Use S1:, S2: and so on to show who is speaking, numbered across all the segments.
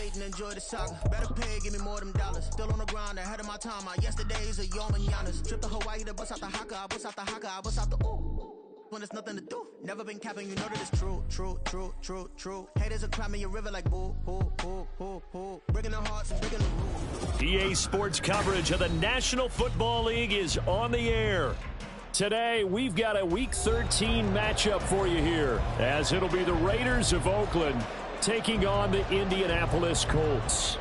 S1: wait and enjoy the saga. Better pay, give me more them dollars. Still on the grind, ahead of my time. My yesterdays are your mananas. Trip to Hawaii to bust out the haka. I bust out the haka. I bust out the ooh. When there's nothing to do. Never been capping, you know that it's true, true, true, true, true. Haters are climbing your river like boo, boo, boo, boo, boo. Breaking their hearts and breaking the rules.
S2: EA Sports coverage of the National Football League is on the air. Today, we've got a Week 13 matchup for you here, as it'll be the Raiders of Oakland taking on the Indianapolis Colts.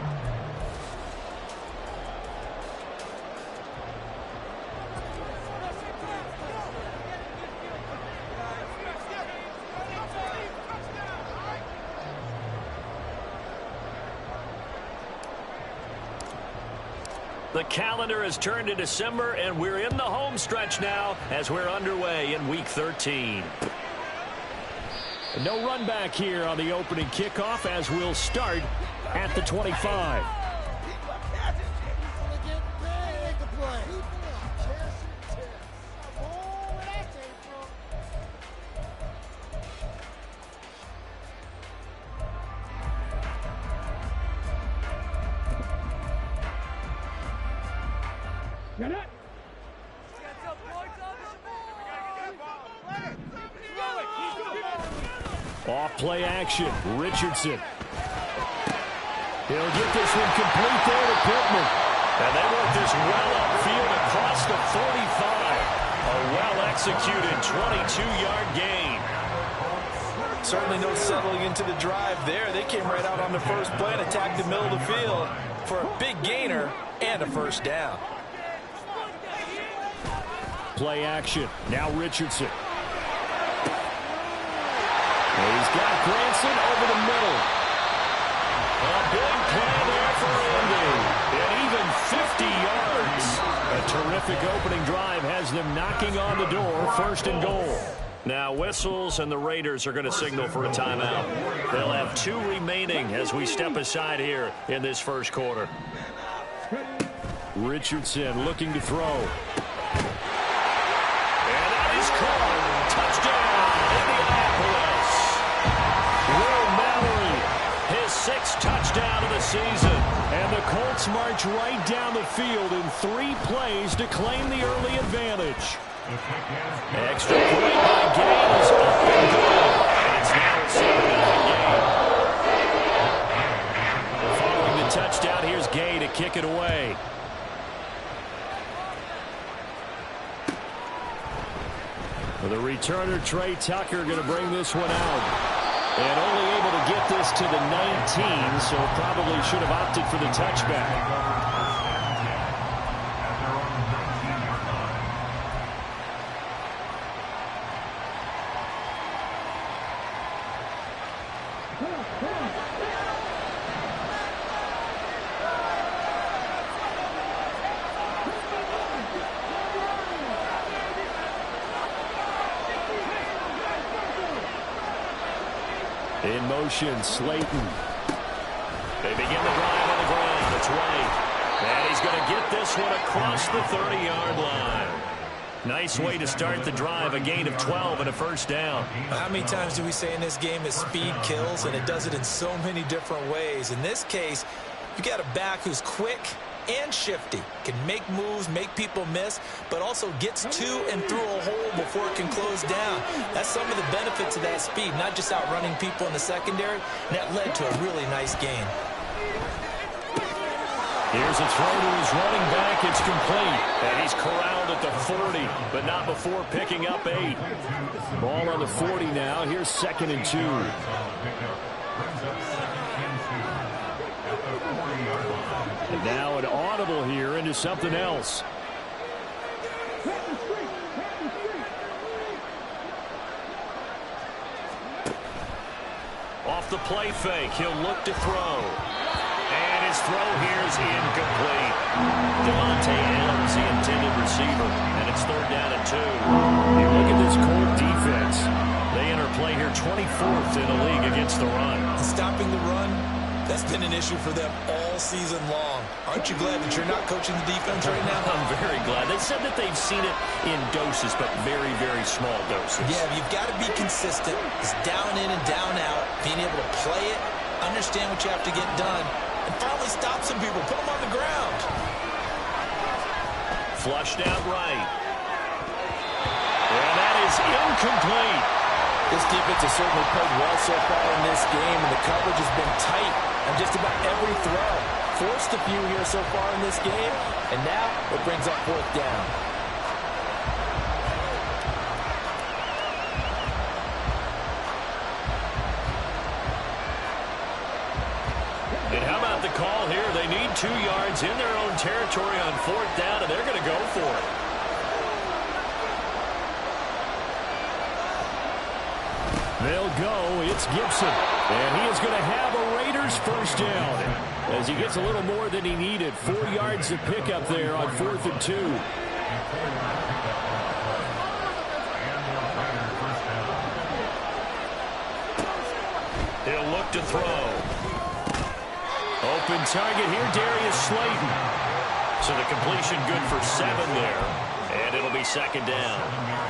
S2: The calendar has turned to December, and we're in the home stretch now as we're underway in Week 13. No run back here on the opening kickoff as we'll start at the 25. Off play action, Richardson. He'll get this one complete there to Pittman. And they work this well upfield across the 45. A well-executed 22-yard gain.
S3: Certainly no settling into the drive there. They came right out on the first play and attacked the middle of the field for a big gainer and a first down.
S2: Play action, now Richardson. He's got Granson over the middle. A big play there for Indy. And even 50 yards. A terrific opening drive has them knocking on the door, first and goal. Now whistles, and the Raiders are going to signal for a timeout. They'll have 2 remaining as we step aside here in this first quarter. Richardson looking to throw. And that is caught. Touchdown, Indianapolis. Will Mallory, his 6th touchdown of the season. And the Colts march right down the field in 3 plays to claim the early advantage. Extra point by Gaines, up and good. And it's now a 7-0 game. Following the touchdown, here's Gay to kick it away. The returner, Trey Tucker, going to bring this one out. And only able to get this to the 19, so probably should have opted for the touchback. In motion, Slayton. They begin the drive on the ground. It's White. And he's going to get this one across the 30-yard line. Nice way to start the drive. A gain of 12 and a first down.
S3: How many times do we say in this game is speed kills, and it does it in so many different ways. In this case, you got a back who's quick and shifty, can make moves, make people miss, but also gets to and through a hole before it can close down. That's some of the benefits of that speed, not just outrunning people in the secondary. And that led to a really nice gain.
S2: Here's a throw to his running back. It's complete. And he's corralled at the 40, but not before picking up 8. Ball on the 40 now. Here's 2nd and 2. And now an audible here into something else. Off the play fake, he'll look to throw. And his throw here is incomplete. Devontae Adams, the intended receiver, and it's 3rd down and 2. You look at this Colt defense. They enter play here 24th in the league against the run.
S3: Stopping the run, that's been an issue for them all season long. Aren't you glad that you're not coaching the defense right now?
S2: I'm very glad. They said that they've seen it in doses, but very, very small doses.
S3: Yeah, you've got to be consistent. It's down in and down out, being able to play it understand what you have to get done, and finally stop some people, put them on the ground.
S2: Flushed out right. And that is incomplete.
S3: This defense has certainly played well so far in this game, and the coverage has been tight on just about every throw. Forced a few here so far in this game, and now it brings up fourth down.
S2: And how about the call here? They need 2 yards in their own territory on fourth down, and they're going to go for it. They'll go. It's Gibson. And he is going to have a Raiders first down as he gets a little more than he needed. 4 yards to pick up there on 4th and 2. He'll look to throw. Open target here, Darius Slayton. So the completion good for 7 there. And it'll be second down.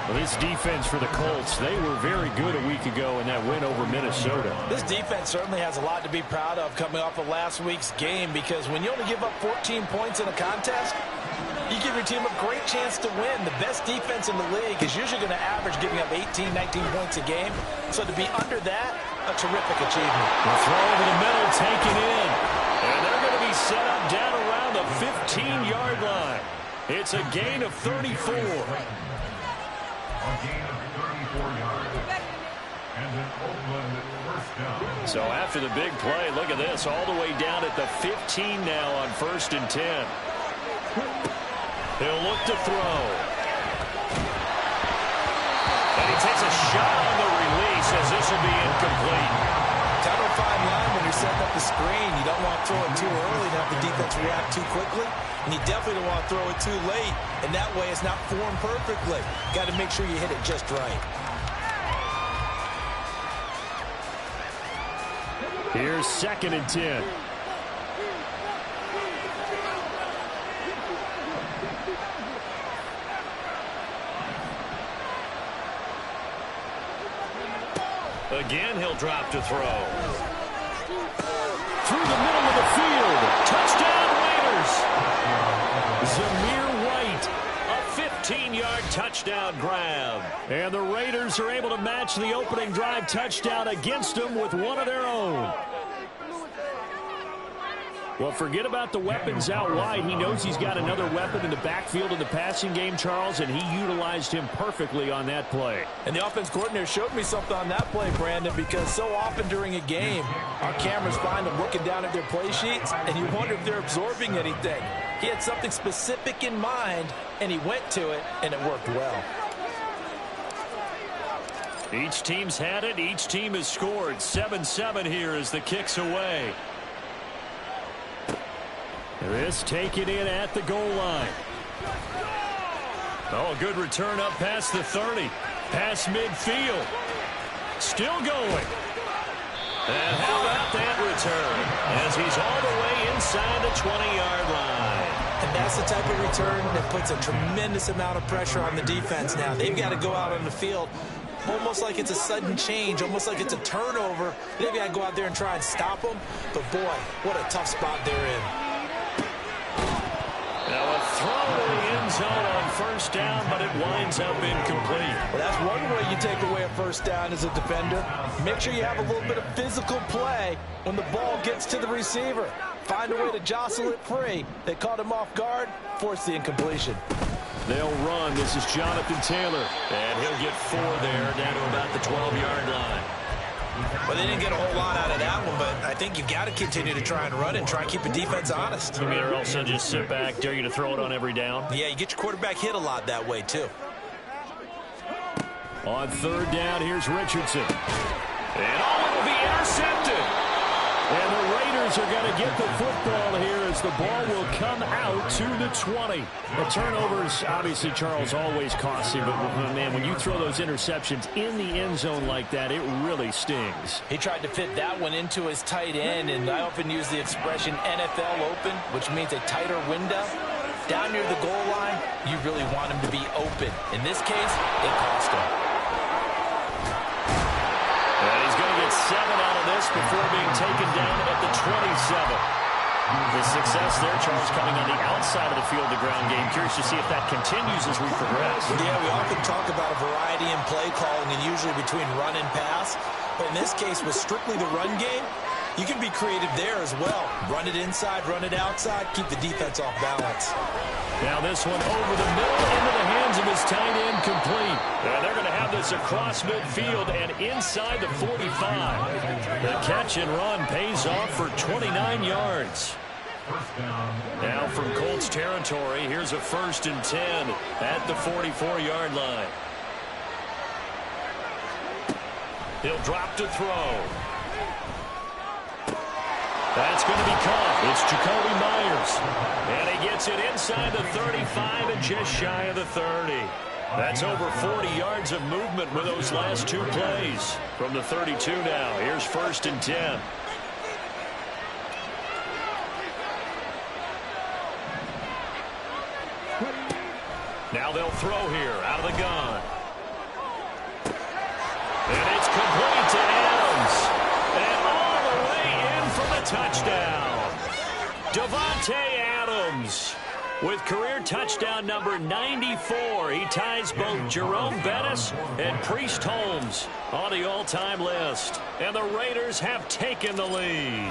S2: Well, this defense for the Colts, they were very good a week ago in that win over Minnesota.
S3: This defense certainly has a lot to be proud of coming off of last week's game, because when you only give up 14 points in a contest, you give your team a great chance to win. The best defense in the league is usually going to average giving up 18, 19 points a game. So to be under that, a terrific achievement.
S2: The throw over the middle, taken in. And they're going to be set up down around the 15-yard line. It's a gain of 34. So after the big play, look at this, all the way down at the 15 now on 1st and 10. He'll look to throw. And he takes a shot on the release as this will be incomplete.
S3: Kind of a fine line when you're setting up the screen. You don't want to throw it too early and have the defense react too quickly. And you definitely don't want to throw it too late. And that way it's not formed perfectly. Got to make sure you hit it just right.
S2: Here's 2nd and 10. Again, he'll drop to throw. Through the middle of the field. Touchdown, Raiders. Zamir White, a 15-yard touchdown grab. And the Raiders are able to match the opening drive touchdown against them with one of their own. Well, forget about the weapons out wide. He knows he's got another weapon in the backfield in the passing game, Charles, and he utilized him perfectly on that play.
S3: And the offense coordinator showed me something on that play, Brandon, because so often during a game, our cameras find them looking down at their play sheets, and you wonder if they're absorbing anything. He had something specific in mind, and he went to it, and it worked well.
S2: Each team's had it. Each team has scored. 7-7 here as the kick's away. This taken in at the goal line. Oh, a good return up past the 30. Past midfield. Still going. And how about that return? As he's all the way inside the 20-yard line.
S3: And that's the type of return that puts a tremendous amount of pressure on the defense now. They've got to go out on the field almost like it's a sudden change, almost like it's a turnover. They've got to go out there and try and stop them. But, boy, what a tough spot they're in.
S2: Now a throw to the end zone on 1st down, but it winds up incomplete.
S3: Well, that's one way you take away a 1st down as a defender. Make sure you have a little bit of physical play when the ball gets to the receiver. Find a way to jostle it free. They caught him off guard, forced the incompletion.
S2: They'll run. This is Jonathan Taylor. And he'll get 4 there down to about the 12-yard line.
S3: Well, they didn't get a whole lot out of that one, but I think you've got to continue to try and run and try and keep the defense honest.
S2: I mean, or else they'll just sit back, dare you to throw it on every down.
S3: Yeah, you get your quarterback hit a lot that way, too.
S2: On 3rd down, here's Richardson. And oh, it'll be intercepted. And the Raiders are going to get the football here as the ball will come out to the 20. The turnovers, obviously, Charles, always cost him. But, man, when you throw those interceptions in the end zone like that, it really stings.
S3: He tried to fit that one into his tight end, and I often use the expression NFL open, which means a tighter window. Down near the goal line, you really want him to be open. In this case, it cost him.
S2: And he's going to get out of this before being taken down at the 27. The success there, Charles, coming on the outside of the field, the ground game. Curious to see if that continues as we progress.
S3: Yeah, we often talk about a variety in play calling and usually between run and pass. But in this case, with strictly the run game, you can be creative there as well. Run it inside, run it outside, keep the defense off balance.
S2: Now this one over the middle into the hands of his tight end, complete. And they're going to have this across midfield and inside the 45. The catch and run pays off for 29 yards. Now from Colts territory, here's a 1st and 10 at the 44-yard line. He'll drop to throw. That's going to be caught. It's Jacoby Myers. And he gets it inside the 35 and just shy of the 30. That's over 40 yards of movement with those last 2 plays. From the 32 now, here's 1st and 10. Now they'll throw here out of the gun. And it's complete to Adams. And all the way in for the touchdown. Davante Adams with career touchdown number 94. He ties both Jerome Bettis and Priest Holmes on the all-time list. And the Raiders have taken the lead.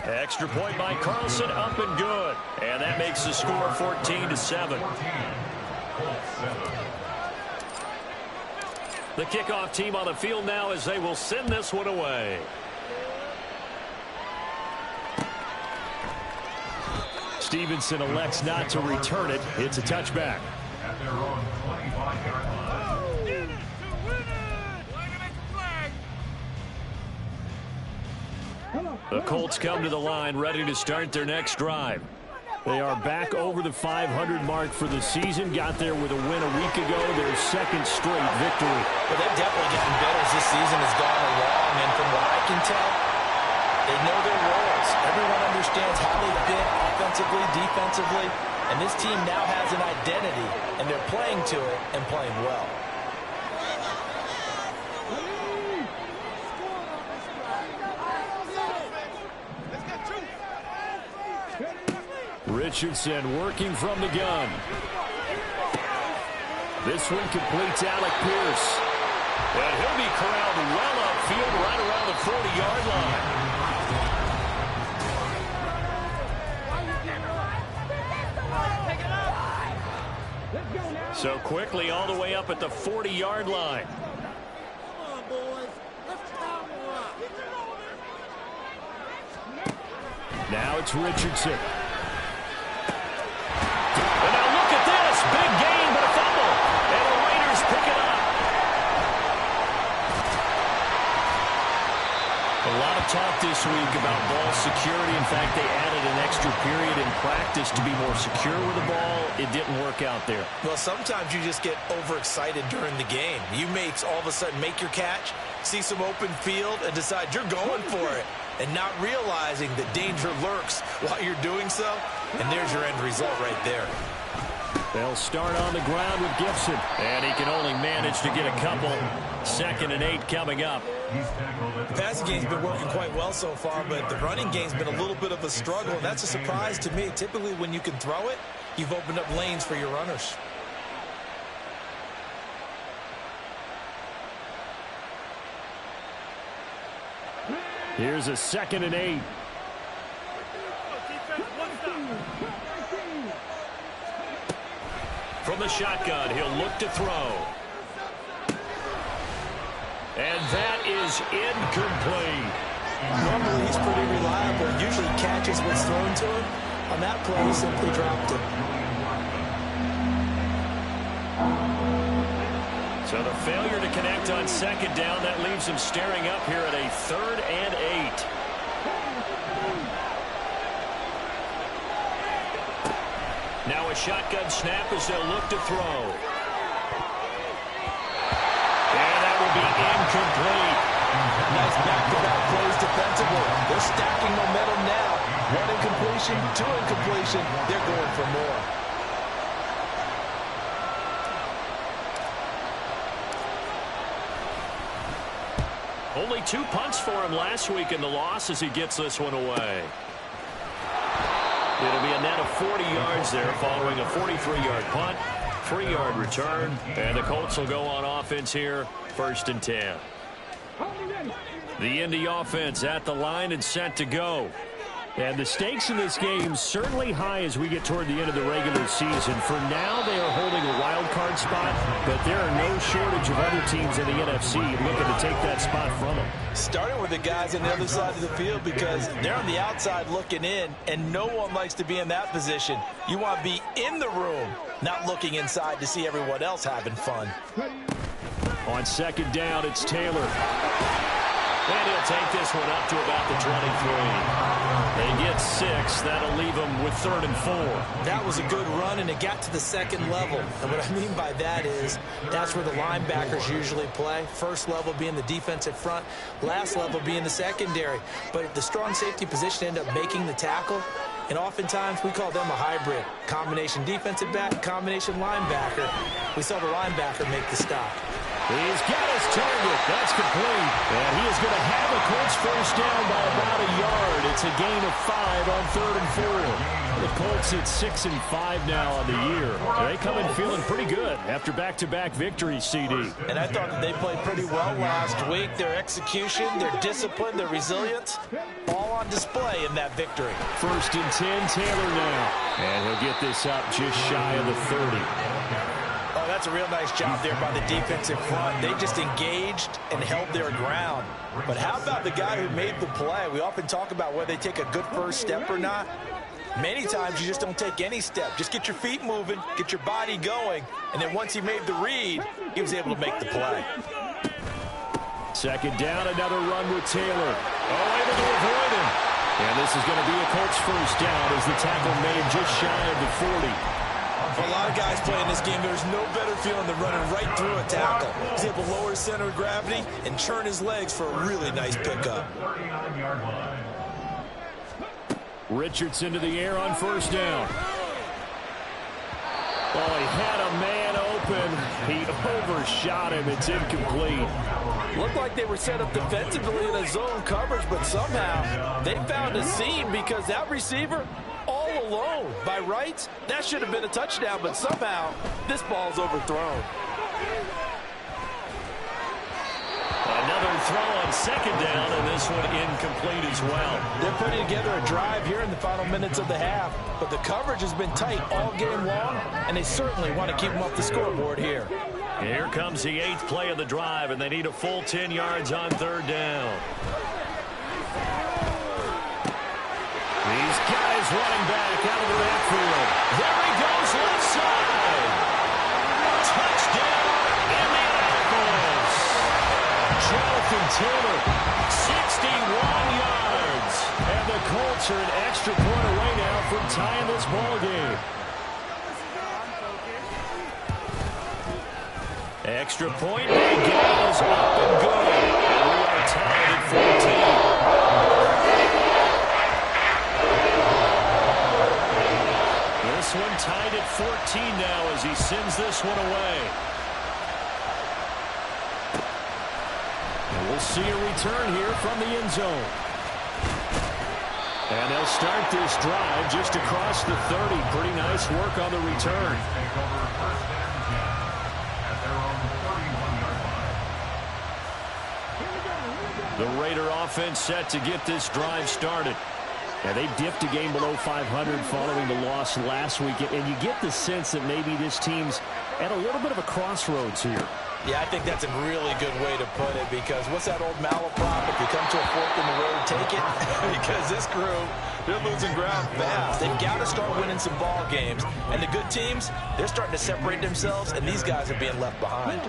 S2: Extra point by Carlson, up and good. And that makes the score 14-7. The kickoff team on the field now as they will send this one away. Stevenson elects not to return it. It's a touchback.
S4: At their own 25-yard line.
S2: The Colts come to the line ready to start their next drive. They are back over the 500 mark for the season. Got there with a win a week ago, their 2nd straight victory.
S3: Well, they've definitely gotten better as this season has gone along. And from what I can tell, they know their roles. Everyone understands how they fit offensively, defensively. And this team now has an identity, and they're playing to it and playing well.
S2: Richardson working from the gun. This one completes Alec Pierce. And he'll be corralled well upfield right around the 40-yard line. So quickly all the way up at the 40-yard line. Now it's Richardson. And now look at this. Big gain, but a fumble. And the Raiders pick it up. A lot of talk this week about ball security. In fact, they added an extra period in practice to be more secure with the ball. It didn't work out there.
S3: Well, sometimes you just get overexcited during the game. You may all of a sudden make your catch, see some open field, and decide you're going for it, and not realizing that danger lurks while you're doing so. And there's your end result right there.
S2: They'll start on the ground with Gibson. And he can only manage to get a couple. 2nd and 8 coming up.
S3: The passing game's been working quite well so far, but the running game's been a little bit of a struggle, and that's a surprise to me. Typically, when you can throw it, you've opened up lanes for your runners.
S2: Here's a 2nd and 8. From the shotgun, he'll look to throw. And that is incomplete.
S3: Normally, he's pretty reliable. Usually catches what's thrown to him. On that play, he simply dropped it.
S2: So the failure to connect on 2nd down, that leaves him staring up here at a 3rd and 8. Now a shotgun snap as they'll look to throw. And that will be incomplete.
S3: Nice back-to-back plays defensively. They're stacking momentum now. 1 incompletion, 2 incompletion. They're going for more.
S2: Only 2 punts for him last week in the loss as he gets this one away. It'll be a net of 40 yards there following a 43-yard punt, 3-yard return, and the Colts will go on offense here, 1st and 10. The Indy offense at the line and set to go. And the stakes in this game certainly high as we get toward the end of the regular season. For now, they are holding a wild card spot, but there are no shortage of other teams in the NFC looking to take that spot from them.
S3: Starting with the guys on the other side of the field because they're on the outside looking in, and no one likes to be in that position. You want to be in the room, not looking inside to see everyone else having fun.
S2: On 2nd down, it's Taylor. And he'll take this one up to about the 23. They get 6. That'll leave them with 3rd and 4.
S3: That was a good run, and it got to the 2nd level. And what I mean by that is that's where the linebackers usually play. First level being the defensive front, last level being the secondary. But the strong safety position ended up making the tackle. And oftentimes we call them a hybrid. Combination defensive back, combination linebacker. We saw the linebacker make the stop.
S2: He's got his target. That's complete. And he is going to have a Colts 1st down by about a yard. It's a gain of 5 on 3rd and 4. The Colts at 6 and 5 now on the year. They come in feeling pretty good after back-to-back victories, CD.
S3: And I thought that they played pretty well last week. Their execution, their discipline, their resilience, all on display in that victory.
S2: 1st and 10, Taylor now. And he'll get this up just shy of the 30.
S3: Oh, that's a real nice job there by the defensive front. They just engaged and held their ground. But how about the guy who made the play? We often talk about whether they take a good first step or not. Many times you just don't take any step. Just get your feet moving, get your body going, and then once he made the read, he was able to make the play.
S2: 2nd down, another run with Taylor. Oh, able to avoid him. And this is going to be a Colts 1st down as the tackle made just shy of the 40.
S3: For a lot of guys playing this game, there's no better feeling than running right through a tackle. He's able to lower his center of gravity and churn his legs for a really nice pickup.
S2: Richardson to the air on 1st down. Oh, he had a man open. He overshot him. It's incomplete.
S3: Looked like they were set up defensively in a zone coverage, but somehow they found a seam because that receiver all alone. By rights, that should have been a touchdown, but somehow this ball's overthrown.
S2: Another throw on 2nd down, and this one incomplete as well.
S3: They're putting together a drive here in the final minutes of the half, but the coverage has been tight all game long, and they certainly want to keep them off the scoreboard here.
S2: Here comes the 8th play of the drive, and they need a full 10 yards on 3rd down. These guys running back out of the backfield. There he goes, left side. Touchdown, Indianapolis. Jonathan Taylor, 61 yards. And the Colts are an extra point away now from tying this ball game. Extra point, big game is up and good. And we are tied at 14. This one tied at 14 now as he sends this one away. And we'll see a return here from the end zone. And they'll start this drive just across the 30. Pretty nice work on the return. The Raider offense set to get this drive started. And they dipped a game below 500 following the loss last week. And you get the sense that maybe this team's at a little bit of a crossroads here.
S3: Yeah, I think that's a really good way to put it because what's that old malaprop? If you come to a fork in the road, take it. Because this crew, they're losing ground fast. They've got to start winning some ball games. And the good teams, they're starting to separate themselves, and these guys are being left behind.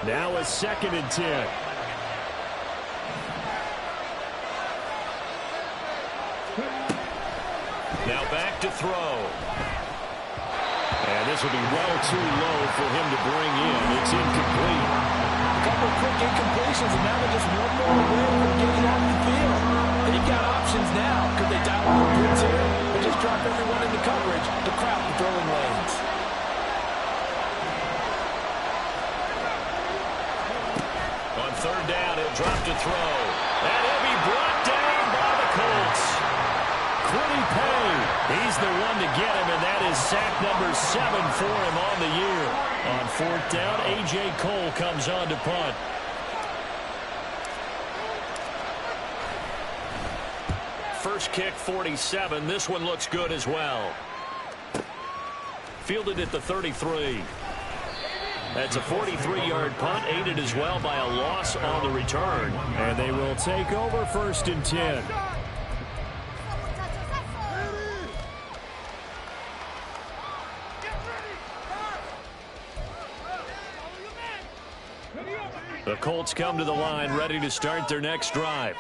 S2: Now a 2nd and 10. Now back to throw. And this will be well too low for him to bring in. It's incomplete.
S3: A couple of quick incompletions, and now they're just one more away from getting off the field. They've got options now. Could they dial up the blitz here or just drop everyone into coverage to crowd the throwing lanes?
S2: On 3rd down, he'll drop to throw. And he'll be brought down by the Colts. Quiddy Pay, he's the one to get him, and that is sack number 7 for him on the year. On 4th down, A.J. Cole comes on to punt. First kick, 47. This one looks good as well. Fielded at the 33. That's a 43-yard punt, aided as well by a loss on the return. And they will take over 1st and 10. The Colts come to the line ready to start their next drive.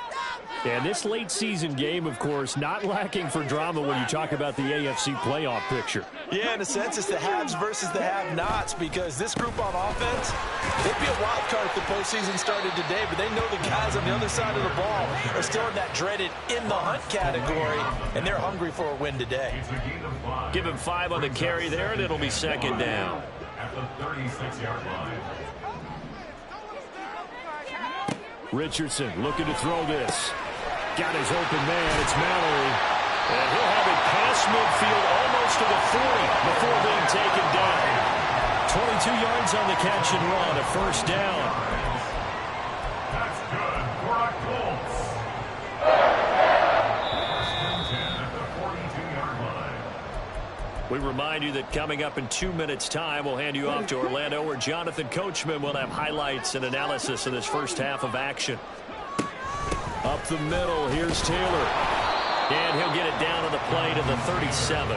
S2: And this late season game, of course, not lacking for drama when you talk about the AFC playoff picture.
S3: Yeah, in a sense, it's the haves versus the have-nots, because this group on offense, they'd be a wild card if the postseason started today, but they know the guys on the other side of the ball are still in that dreaded in-the-hunt category, and they're hungry for a win today.
S2: Give him 5 on the carry there, and it'll be 2nd down.
S4: At the 36-yard line.
S2: Richardson looking to throw this. Got his open man. It's Mallory. And he'll have it past midfield almost to the 40 before being taken down. 22 yards on the catch and run, a 1st down.
S4: That's good for our Colts. 10 at the 42-yard line.
S2: We remind you that coming up in 2 minutes' time, we'll hand you off to Orlando, where Jonathan Coachman will have highlights and analysis of this first half of action. Up the middle, here's Taylor. And he'll get it down on the play to the 37.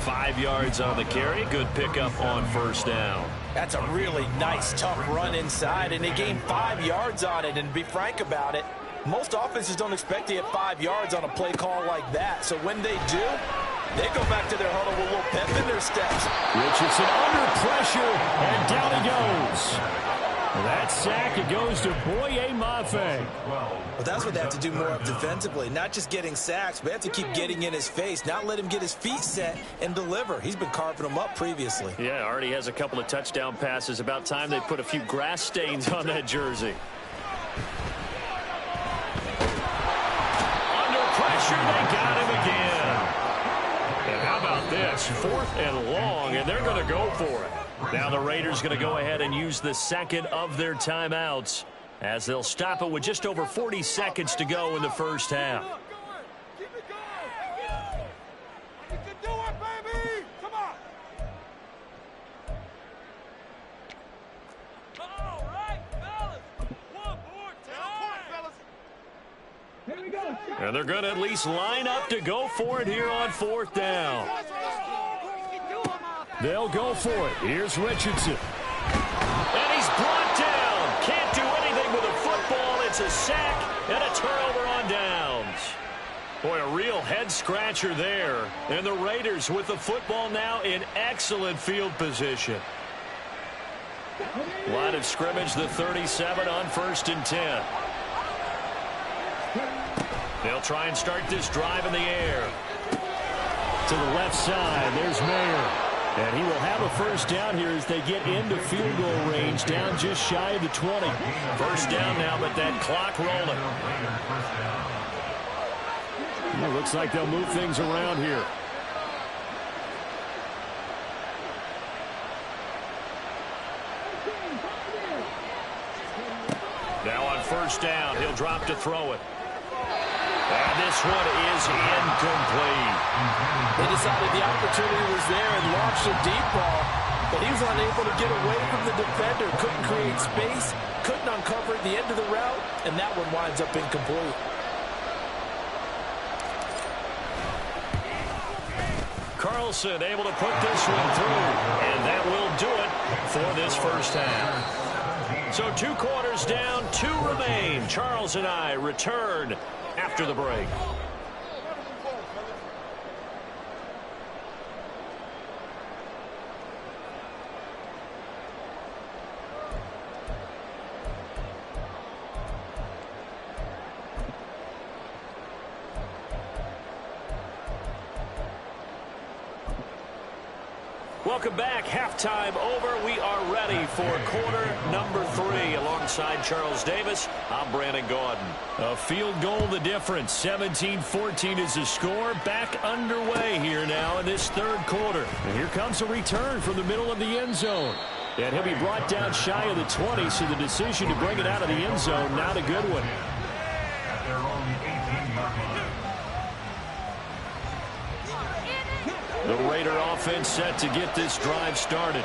S2: 5 yards on the carry. Good pickup on 1st down.
S3: That's a really nice, tough run inside, and they gained 5 yards on it. And to be frank about it, most offenses don't expect to get 5 yards on a play call like that. So when they do, they go back to their huddle with a little pep in their steps.
S2: Richardson under pressure, and down he goes. That sack, it goes to Boye Mafe.
S3: Well, that's what they have to do more of defensively. Not just getting sacks, but they have to keep getting in his face, not let him get his feet set and deliver. He's been carving them up previously.
S2: Yeah, already has a couple of touchdown passes. About time they put a few grass stains on that jersey. Under pressure, they got him again. And how about this? 4th and long, and they're going to go for it. Now the Raiders going to go ahead and use the 2nd of their timeouts, as they'll stop it with just over 40 seconds to go in the first half.
S5: Keep it going. You can do it, baby. Come on. All right, fellas. One more time. Here we go.
S2: And they're going to at least line up to go for it here on 4th down. They'll go for it. Here's Richardson. And he's brought down. Can't do anything with a football. It's a sack and a turnover on downs. Boy, a real head-scratcher there. And the Raiders with the football now in excellent field position. Line of scrimmage, the 37 on 1st and 10. They'll try and start this drive in the air. To the left side, there's Mayer. And he will have a 1st down here as they get into field goal range, down just shy of the 20. 1st down now, but that clock rolling. It looks like they'll move things around here. Now on 1st down, he'll drop to throw it. And this one is incomplete.
S3: They decided the opportunity was there and launched a deep ball, but he was unable to get away from the defender. Couldn't create space, couldn't uncover at the end of the route, and that one winds up incomplete.
S2: Carlson able to put this one through, and that will do it for this first half. So 2 quarters down, 2 remain. Charles and I return after the break. Welcome back. Halftime over. We are ready for quarter number 3. Alongside Charles Davis, I'm Brandon Gaudin. A field goal the difference. 17-14 is the score. Back underway here now in this third quarter. And here comes a return from the middle of the end zone. And he'll be brought down shy of the 20, so the decision to bring it out of the end zone, not a good one.
S4: At their own 18-yard line.
S2: The Raider offense set to get this drive started.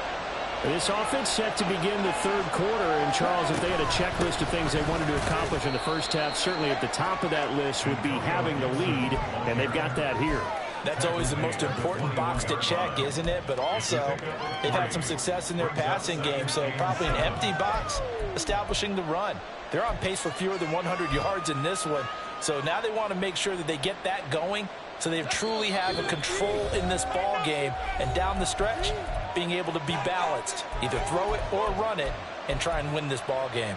S2: This offense set to begin the third quarter. And, Charles, if they had a checklist of things they wanted to accomplish in the first half, certainly at the top of that list would be having the lead, and they've got that here.
S3: That's always the most important box to check, isn't it? But also, they've had some success in their passing game, so probably an empty box establishing the run. They're on pace for fewer than 100 yards in this one, so now they want to make sure that they get that going so they truly have a control in this ball game, and down the stretch, being able to be balanced, either throw it or run it, and try and win this ball game.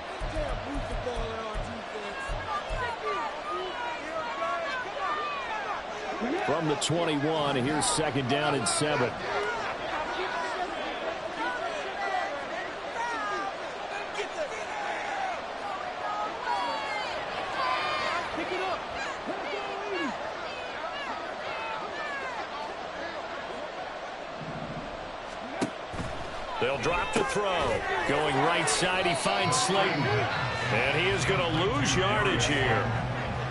S2: From the 21, here's second down and 7. They'll drop the throw. Going right side, he finds Slayton. And he is going to lose yardage here.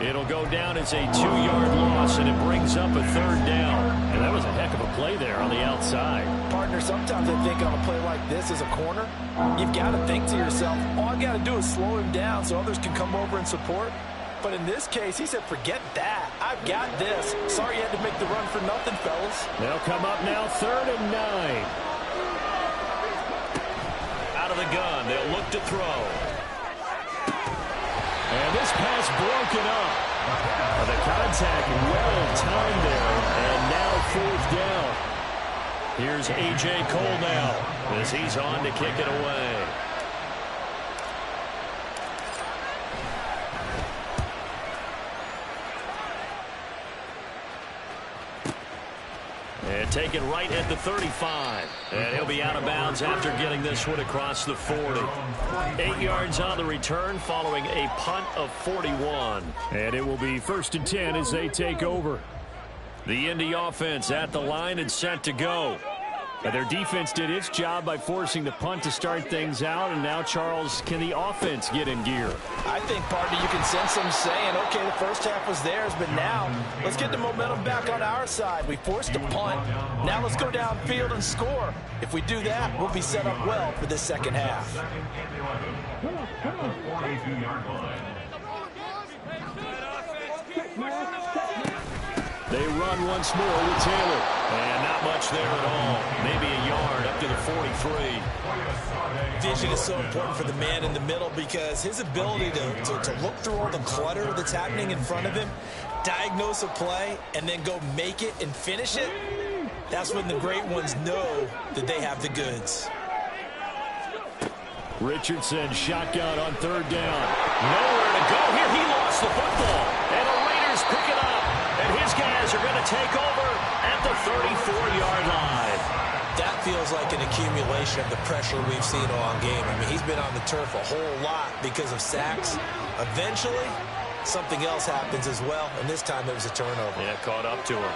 S2: It'll go down as a 2-yard loss, and it brings up a third down. And that was a heck of a play there on the outside.
S3: Partner, sometimes I think on a play like this as a corner, you've got to think to yourself, all I got to do is slow him down so others can come over and support. But in this case, he said, forget that. I've got this. Sorry you had to make the run for nothing, fellas.
S2: They'll come up now, 3rd and 9. Out of the gun, they'll look to throw. And this pass broken up. The contact well timed there, and now 4th down. Here's A.J. Cole now as he's on to kick it away. And taken right at the 35. And he'll be out of bounds after getting this one across the 40. 8 yards on the return following a punt of 41. And it will be 1st and 10 as they take over. The Indy offense at the line and set to go. And their defense did its job by forcing the punt to start things out. And now, Charles, can the offense get in gear?
S3: I think, partner, you can sense them saying, okay, the first half was theirs, but now let's get the momentum back on our side. We forced a punt. Now let's go downfield and score. If we do that, we'll be set up well for the second half.
S4: 42-yard line.
S2: They run once more with Taylor. And not much there at all. Maybe a yard up to the 43.
S3: Vision is so important for the man in the middle because his ability to look through all the clutter that's happening in front of him, diagnose a play, and then go make it and finish it, that's when the great ones know that they have the goods.
S2: Richardson shotgun on 3rd down. Nowhere to go here. He lost the football. And the Raiders pick it up. And his guys are going to take over at the 34-yard line.
S3: That feels like an accumulation of the pressure we've seen all game. I mean, he's been on the turf a whole lot because of sacks. Eventually, something else happens as well, and this time it was a turnover.
S2: Yeah, caught up to him.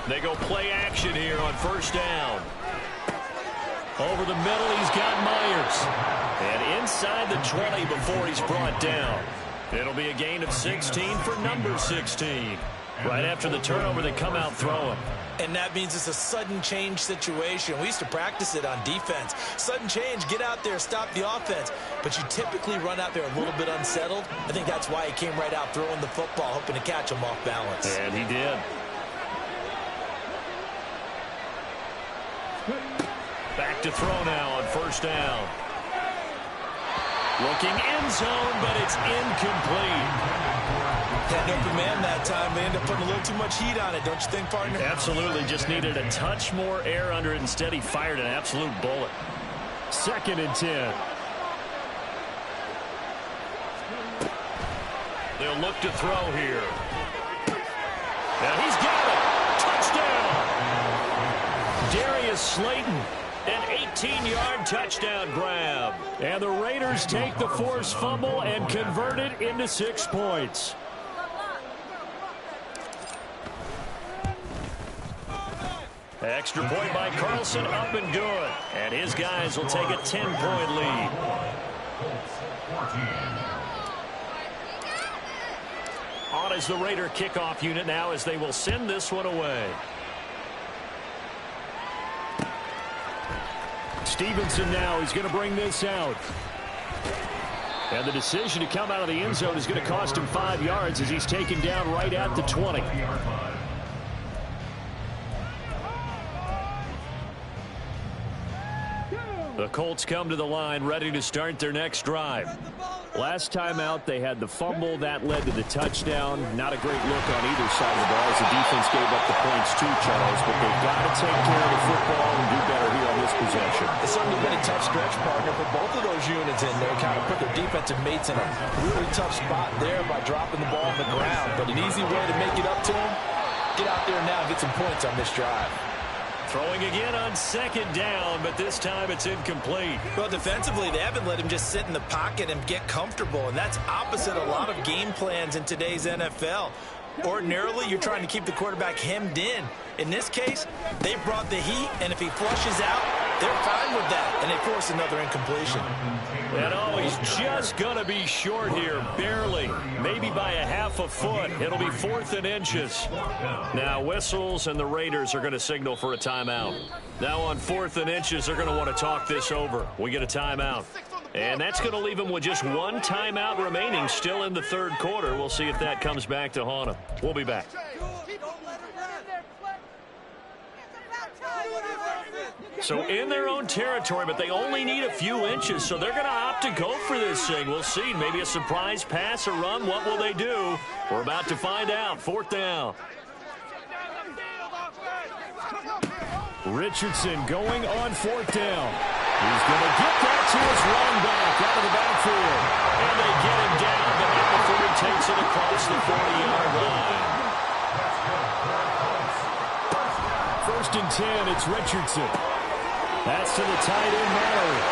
S2: They go play action here on 1st down. Over the middle, he's got Myers. And inside the 20 before he's brought down. It'll be a gain of 16 for number 16. Right after the turnover, they come out throwing.
S3: And that means it's a sudden change situation. We used to practice it on defense. Sudden change, get out there, stop the offense. But you typically run out there a little bit unsettled. I think that's why he came right out throwing the football, hoping to catch him off balance.
S2: And he did. Back to throw now on 1st down. Looking end zone, but it's incomplete.
S3: Had open man that time. They end up putting a little too much heat on it, don't you think, partner?
S2: Absolutely. Just needed a touch more air under it. Instead, he fired an absolute bullet. 2nd and 10. They'll look to throw here. And he's got it. Touchdown. Darius Slayton. An 18-yard touchdown grab. And the Raiders take the forced fumble and convert it into 6 points. Extra point by Carlson, up and good. And his guys will take a 10-point lead. On is the Raider kickoff unit now as they will send this one away. Stevenson now is going to bring this out. And the decision to come out of the end zone is going to cost him 5 yards as he's taken down right at the 20. The Colts come to the line ready to start their next drive. Last time out, they had the fumble. That led to the touchdown. Not a great look on either side of the ball as the defense gave up the points too, Charles. But they've got to take care of the football and do better here on this possession.
S3: It's certainly been a tough stretch, partner, for both of those units in there. Kind of put their defensive mates in a really tough spot there by dropping the ball on the ground. But an easy way to make it up to them, get out there now and get some points on this drive.
S2: Throwing again on 2nd down, but this time it's incomplete.
S3: Well, defensively, they haven't let him just sit in the pocket and get comfortable, and that's opposite a lot of game plans in today's NFL. Ordinarily, you're trying to keep the quarterback hemmed in. In this case, they brought the heat, and if he flushes out, they're fine with that, and they force another incompletion.
S2: And oh, he's just going to be short here, barely, maybe by a half a foot. It'll be 4th and inches. Now whistles, and the Raiders are going to signal for a timeout. Now on 4th and inches, they're going to want to talk this over. We get a timeout. And that's going to leave them with just 1 timeout remaining still in the 3rd quarter. We'll see if that comes back to haunt them. We'll be back. So in their own territory, but they only need a few inches, so they're going to opt to go for this thing. We'll see. Maybe a surprise pass or run. What will they do? We're about to find out. 4th down. Richardson going on 4th down. He's going to get that to his run back out of the backfield. And they get him down, but not before he takes it across the 40-yard line. 1st and 10, it's Richardson. That's to the tight end, Mallory.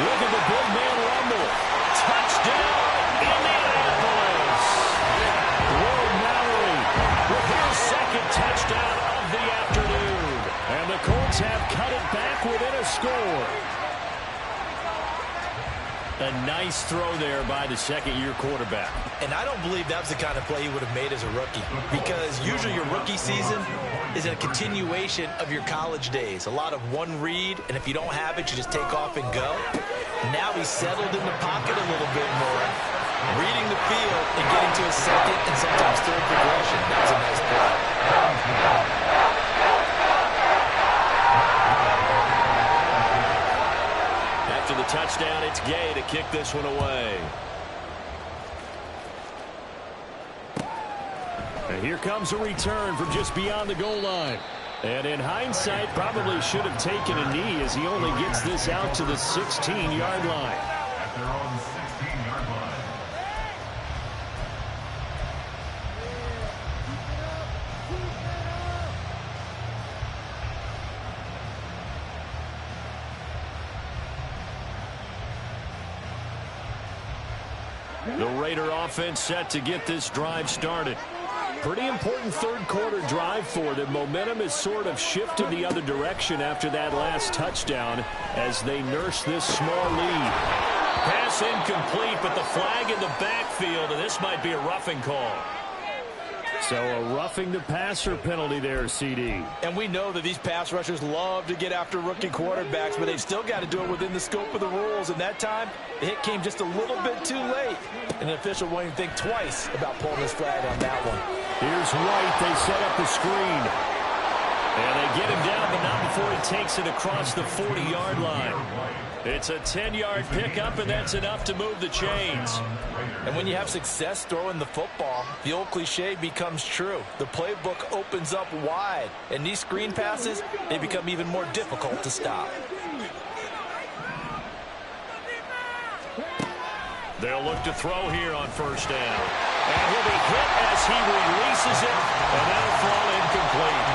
S2: Look at the big man rumble. Touchdown, Indianapolis. Will Mallory with his 2nd touchdown of the afternoon. And the Colts have cut it back within a score. A nice throw there by the 2nd-year quarterback.
S3: And I don't believe that was the kind of play he would have made as a rookie, because usually your rookie season is a continuation of your college days. A lot of one read, and if you don't have it, you just take off and go. Now he's settled in the pocket a little bit more, reading the field and getting to his 2nd and sometimes 3rd progression. That's a nice play.
S2: After the touchdown, it's Gay to kick this one away. And here comes a return from just beyond the goal line. And in hindsight, probably should have taken a knee as he only gets this out to the 16-yard line.
S4: At their own 16-yard line.
S2: The Raider offense set to get this drive started. Pretty important 3rd quarter drive for them. Momentum has sort of shifted the other direction after that last touchdown as they nurse this small lead. Pass incomplete, but the flag in the backfield, and this might be a roughing call. So a roughing the passer penalty there, CD.
S3: And we know that these pass rushers love to get after rookie quarterbacks, but they've still got to do it within the scope of the rules. And that time, the hit came just a little bit too late. And the official won't even think twice about pulling his flag on that one.
S2: Here's White. They set up the screen. And they get him down, but not before he takes it across the 40-yard line. It's a 10-yard pickup, and that's enough to move the chains.
S3: And when you have success throwing the football, the old cliche becomes true. The playbook opens up wide, and these screen passes, they become even more difficult to stop.
S2: They'll look to throw here on first down. And he'll be hit as he releases it, and that'll fall incomplete.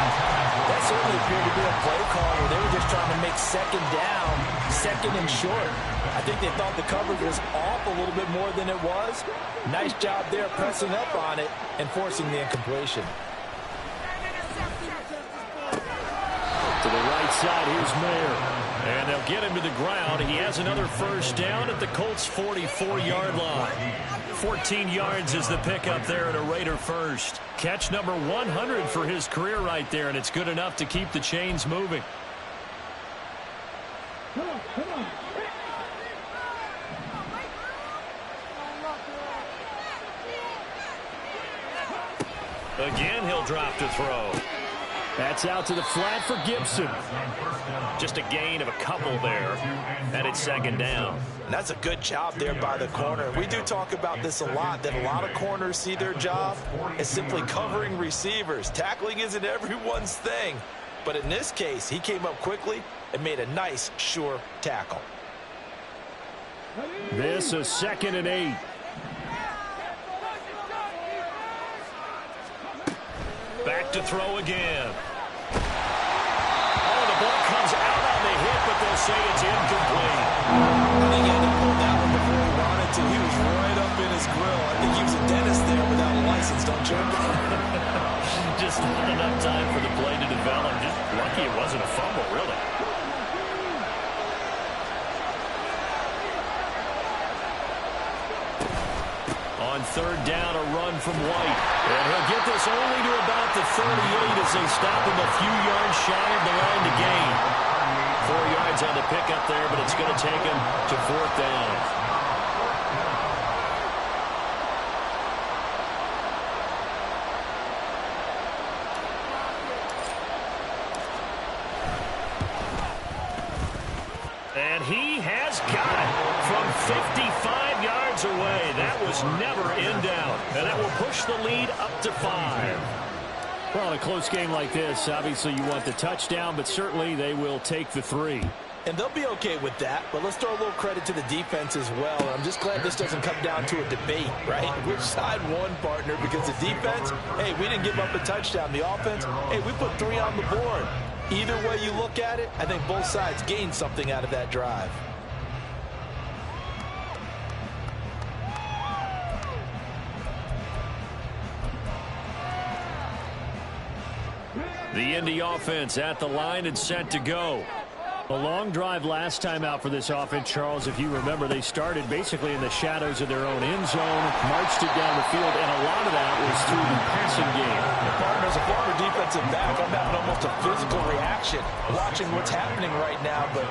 S3: That certainly appeared to be a play call where they were just trying to make second down, second and short. I think they thought the coverage was off a little bit more than it was. Nice job there pressing up on it and forcing the incompletion.
S2: To the right side, here's Mayer. And they'll get him to the ground. He has another first down at the Colts' 44-yard line. 14 yards is the pickup there at a Raider first. Catch number 100 for his career right there, and it's good enough to keep the chains moving. Again, he'll drop to throw. That's out to the flat for Gibson. Just a gain of a couple there. And it's second down.
S3: And that's a good job there by the corner. We do talk about this a lot, that a lot of corners see their job as simply covering receivers. Tackling isn't everyone's thing. But in this case, he came up quickly and made a nice, sure tackle.
S2: This is 2nd and 8. Back to throw again. Oh, the ball comes out on the hit, but they'll say it's incomplete.
S3: I think he had to pull that one before he wanted to. He was right up in his grill. I think he was a dentist there without a license, don't you?
S2: Just not enough time for the play to develop. Just lucky it wasn't a fumble, really. On third down, a run from White. And he'll get this only to about the 38 as they stop him a few yards shy of the line to gain. 4 yards on the pickup there, but it's going to take him to 4th down. And he has got it from 55 yards away. That was never in doubt. And that will push the lead up to 5. Well, in a close game like this, obviously you want the touchdown, but certainly they will take the 3.
S3: And they'll be okay with that, but let's throw a little credit to the defense as well. And I'm just glad this doesn't come down to a debate, right? Which side won, partner? Because the defense, hey, we didn't give up a touchdown. The offense, hey, we put 3 on the board. Either way you look at it, I think both sides gained something out of that drive.
S2: The Indy offense at the line and set to go. A long drive last time out for this offense, Charles. If you remember, they started basically in the shadows of their own end zone, marched it down the field, and a lot of that was through the passing game.
S3: Partner, as a former defensive back, I'm having almost a physical reaction watching what's happening right now. But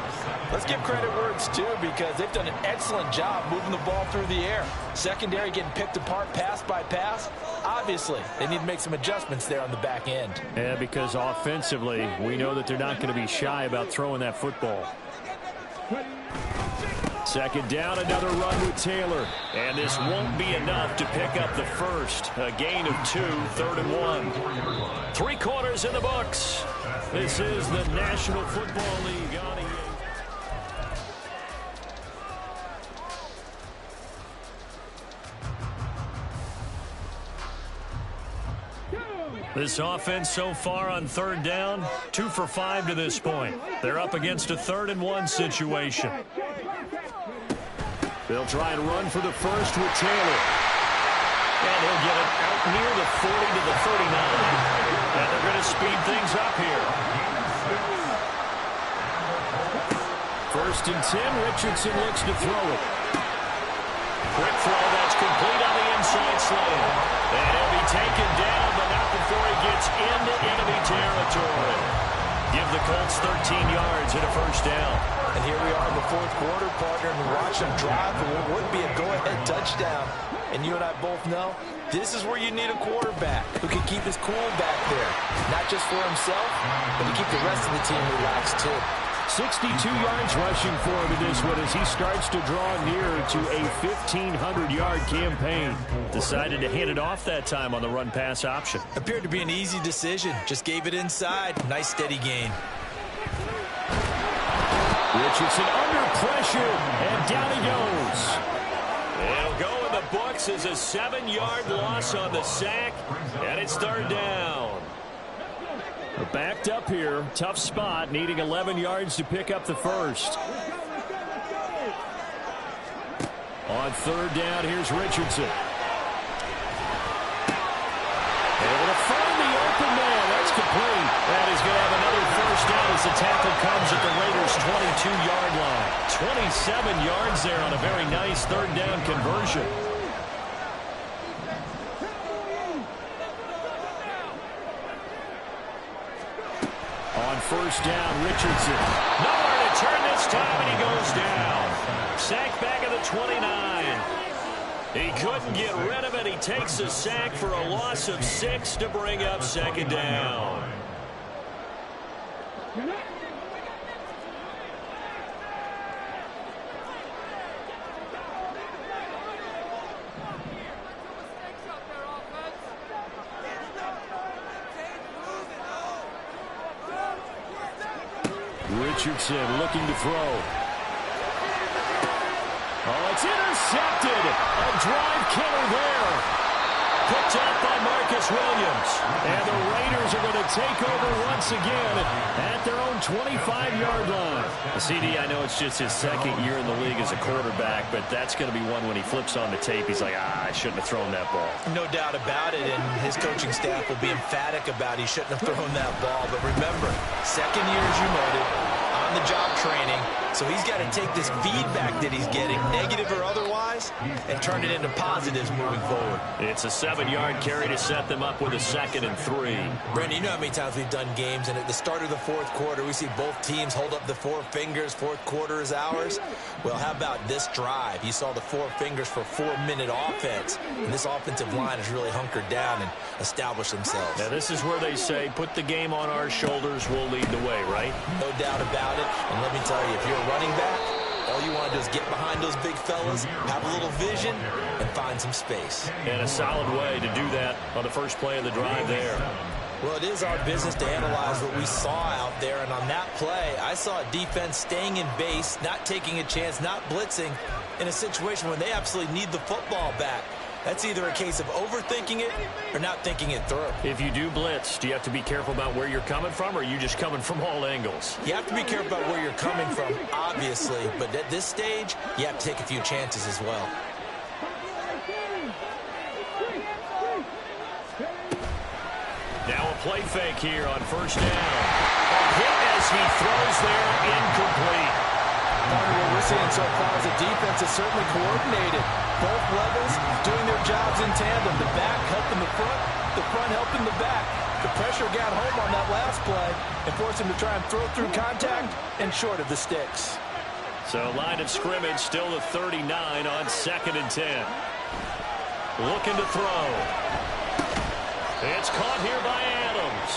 S3: let's give credit where it's due, because they've done an excellent job moving the ball through the air. Secondary getting picked apart pass by pass. Obviously, they need to make some adjustments there on the back end.
S2: Yeah, because offensively, we know that they're not going to be shy about throwing that football. Second down, another run with Taylor. And this won't be enough to pick up the first. A gain of 2, 3rd and 1. 3 quarters in the books. This is the National Football League on EA. This offense so far on third down, 2 for 5 to this point. They're up against a 3rd and 1 situation. They'll try and run for the first with Taylor. And he'll get it out near the 40 to the 39. And they're going to speed things up here. 1st and 10, Richardson looks to throw it. Quick throw, that's complete on the inside slant. And he'll be taken down, but not before he gets into enemy territory. Give the Colts 13 yards and a first down.
S3: And here we are in the 4th quarter, partner, and watch them drive for what would be a go-ahead touchdown. And you and I both know this is where you need a quarterback who can keep his cool back there. Not just for himself, but to keep the rest of the team relaxed too.
S2: 62 yards rushing for him in this one as he starts to draw nearer to a 1,500-yard campaign. Decided to hand it off that time on the run-pass option.
S3: Appeared to be an easy decision. Just gave it inside. Nice steady gain.
S2: Richardson under pressure, and down he goes. It'll go in the books as a 7-yard loss on the sack, and it's third down. We're backed up here. Tough spot, needing 11 yards to pick up the first. On third down, here's Richardson. Able to find the open man. That's complete. That is going to have another first down as the tackle comes at the Raiders' 22-yard line. 27 yards there on a very nice third down conversion. On first down, Richardson. Nowhere to turn this time, and he goes down. Sack back at the 29. He couldn't get rid of it. He takes a sack for a loss of 6 to bring up second down. Richardson looking to throw. Oh, it's intercepted. A drive killer there. Picked up by Marcus Williams. And the Raiders are going to take over once again at their own 25-yard line. CD, I know it's just his second year in the league as a quarterback, but that's going to be one when he flips on the tape. He's like, I shouldn't have thrown that ball.
S3: No doubt about it, and his coaching staff will be emphatic about he shouldn't have thrown that ball. But remember, second year, as you noted, on-the-job training, so he's got to take this feedback that he's getting, negative or otherwise, and turn it into positives moving forward.
S2: It's a 7-yard carry to set them up with a 2nd and 3.
S3: Brandon, you know how many times we've done games, and at the start of the fourth quarter, we see both teams hold up the 4 fingers, fourth quarter is ours. Well, how about this drive? You saw the 4 fingers for 4-minute offense, and this offensive line has really hunkered down and established themselves.
S2: Now, this is where they say, put the game on our shoulders, we'll lead the way, right?
S3: No doubt about it, and let me tell you, if you're a running back, all you want to do is get behind those big fellas, have a little vision, and find some space.
S2: And a solid way to do that on the first play of the drive there.
S3: Well, it is our business to analyze what we saw out there, and on that play, I saw a defense staying in base, not taking a chance, not blitzing, in a situation where they absolutely need the football back. That's either a case of overthinking it or not thinking it through.
S2: If you do blitz, do you have to be careful about where you're coming from, or are you just coming from all angles?
S3: You have to be careful about where you're coming from, obviously, but at this stage, you have to take a few chances as well.
S2: Now a play fake here on first down. A hit as he throws there, incomplete.
S3: What we're seeing so far is the defense is certainly coordinated. Both levels doing their jobs in tandem. The back helping the front helping the back. The pressure got home on that last play and forced him to try and throw through contact and short of the sticks.
S2: So line of scrimmage still the 39 on 2nd and 10. Looking to throw. It's caught here by Adams.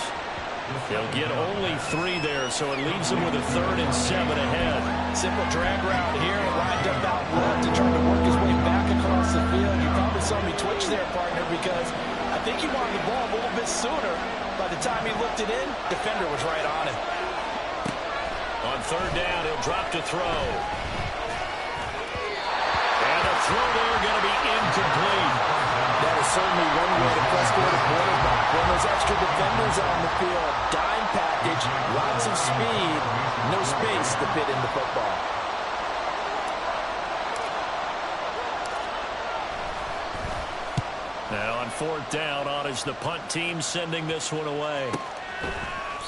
S2: They'll get only 3 there, so it leaves them with a 3rd and 7 ahead.
S3: Simple drag route here, lined up out left and trying to work his way back across the field. You probably saw me twitch there, partner, because I think he wanted the ball a little bit sooner. By the time he looked it in, defender was right on him.
S2: On third down, he'll drop to throw. And a throw there going to be incomplete.
S3: That is certainly one way to frustrate a quarterback. When there's extra defenders on the field, dime package, lots of speed, no space to fit in the football.
S2: Now on fourth down, on is the punt team sending this one away.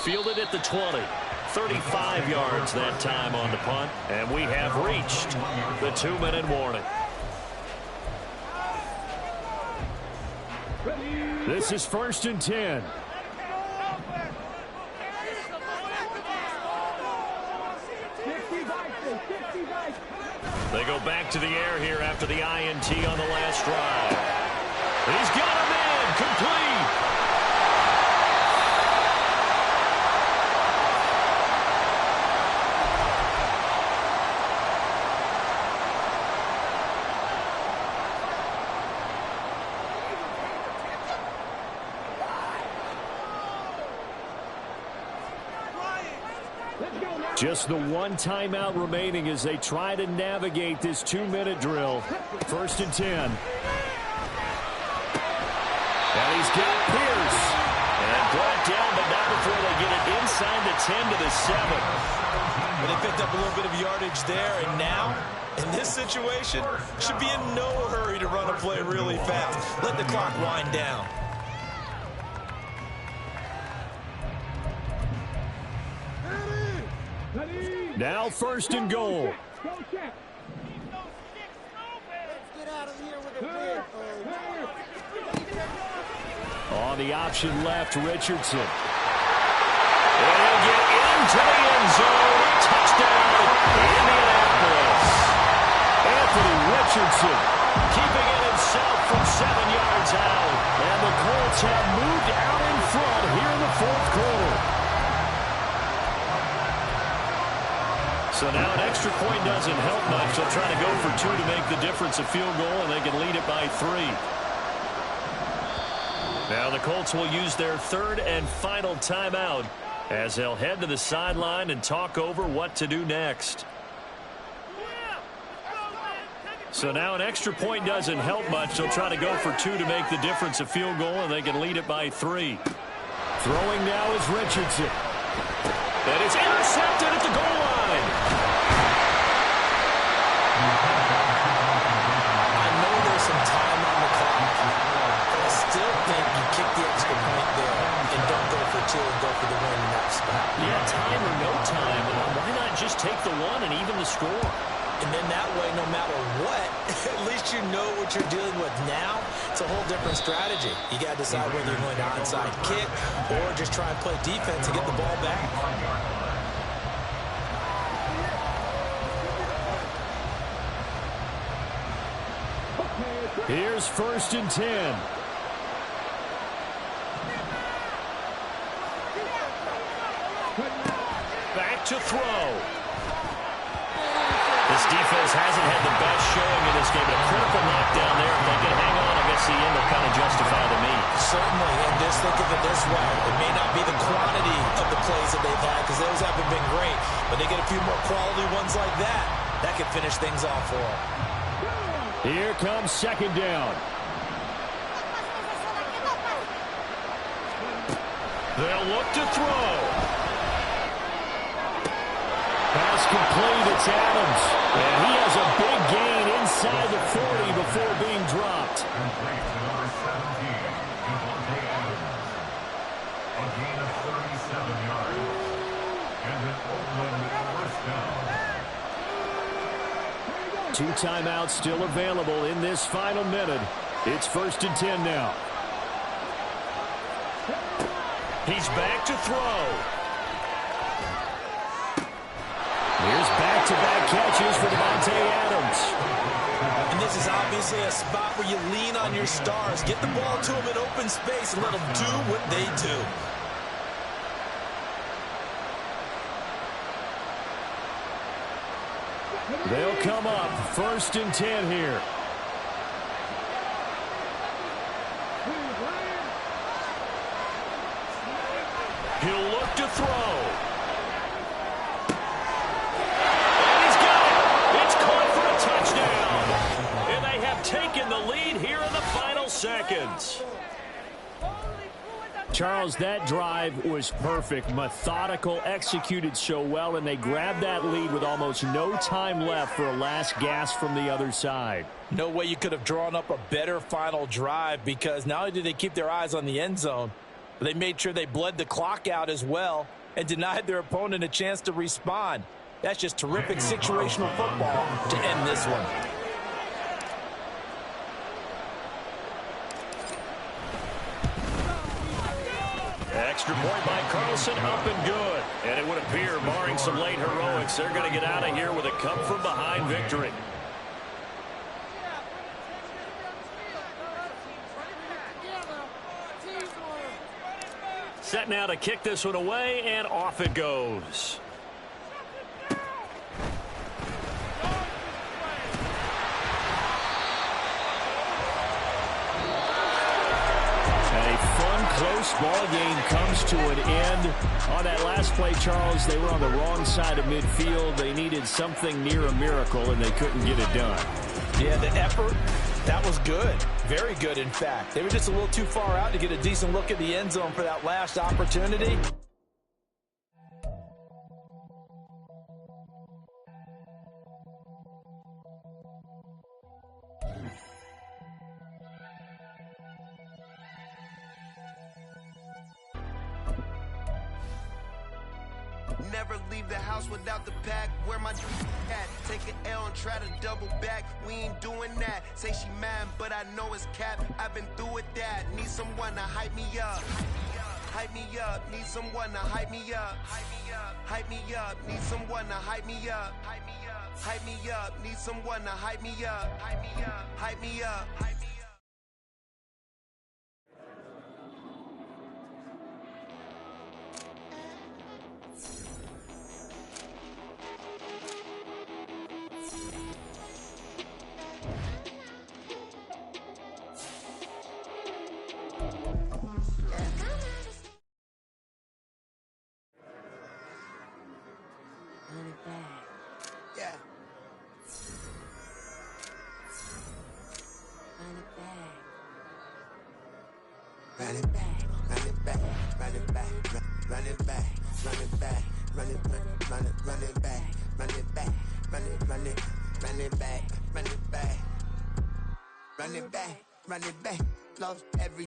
S2: Fielded at the 20. 35 yards that time on the punt. And we have reached the 2-minute warning. This is 1st and 10. They go back to the air here after the INT on the last drive. He's got him in, complete. Just the one timeout remaining as they try to navigate this 2-minute drill. 1st and 10. And he's got Pierce. And brought down, but not before they get it inside the 10 to the 7.
S3: But they picked up a little bit of yardage there, and now, in this situation, should be in no hurry to run a play really fast. Let the clock wind down.
S2: Now 1st and goal. On the option left, Richardson. And he'll get into the end zone. Touchdown, Indianapolis. Anthony Richardson keeping it himself from 7 yards out. And the Colts have moved out in front here in the 4th quarter. So now an extra point doesn't help much. They'll try to go for 2 to make the difference a field goal, and they can lead it by 3. Now the Colts will use their 3rd and final timeout as they'll head to the sideline and talk over what to do next. So now an extra point doesn't help much. They'll try to go for 2 to make the difference a field goal, and they can lead it by 3. Throwing now is Richardson. That is intercepted at the goal line.
S3: I know there's some time on the clock, but I still think you kick the extra point there and don't go for 2 and go for the win in that spot.
S2: Yeah, time or no time. Why not just take the 1 and even the score?
S3: And then that way, no matter what, at least you know what you're dealing with now. It's a whole different strategy. You got to decide whether you're going to onside kick or just try and play defense and get the ball back.
S2: Here's 1st and 10. Back to throw. This defense hasn't had the best showing in this game. A critical knockdown there. If they can hang on, I guess the end will kind of justify the meat.
S3: Certainly, and just think of it this way. It may not be the quantity of the plays that they've had because those haven't been great, but they get a few more quality ones like that. That could finish things off for them.
S2: Here comes 2nd down. They'll look to throw. Pass complete, it's Adams. And he has a big gain inside the 40 before being dropped.
S4: Complete to number 17, Devontae Adams. A gain of 37 yards. And an Oakland 1st down.
S2: 2 timeouts still available in this final minute. It's 1st and 10 now. He's back to throw. Here's back-to-back catches for Devontae Adams.
S3: And this is obviously a spot where you lean on your stars. Get the ball to them in open space and let them do what they do.
S2: They'll come up 1st and 10 here. He'll look to throw. And he's got it. It's caught for a touchdown. And they have taken the lead here in the final seconds. Charles, that drive was perfect, methodical, executed so well, and they grabbed that lead with almost no time left for a last gasp from the other side.
S3: No way you could have drawn up a better final drive because not only did they keep their eyes on the end zone, but they made sure they bled the clock out as well and denied their opponent a chance to respond. That's just terrific situational football to end this one.
S2: Extra point by Carlson, up and good. And it would appear, barring some late heroics, they're going to get out of here with a come-from-behind victory. Set now to kick this one away, and off it goes. A fun close ball game comes to an end. On that last play, Charles, they were on the wrong side of midfield. They needed something near a miracle, and they couldn't get it done.
S3: Yeah, the effort, that was good. Very good, in fact. They were just a little too far out to get a decent look at the end zone for that last opportunity.
S6: Never leave the house without the pack. Where my at? Take an L and try to double back. We ain't doing that. Say she mad, but I know it's cap. I've been through with that. Need someone to hype me up. Hype me up. Need someone to hype me up. Hype me up. Need someone to hype me up. Hype me up. Need someone to hype me up. Hype me up. Hype me up. Yeah. Run it back, run it back, run it back, run it back, run it back, run it back, run it back, run it back, run it back, run it back, run it back, lost every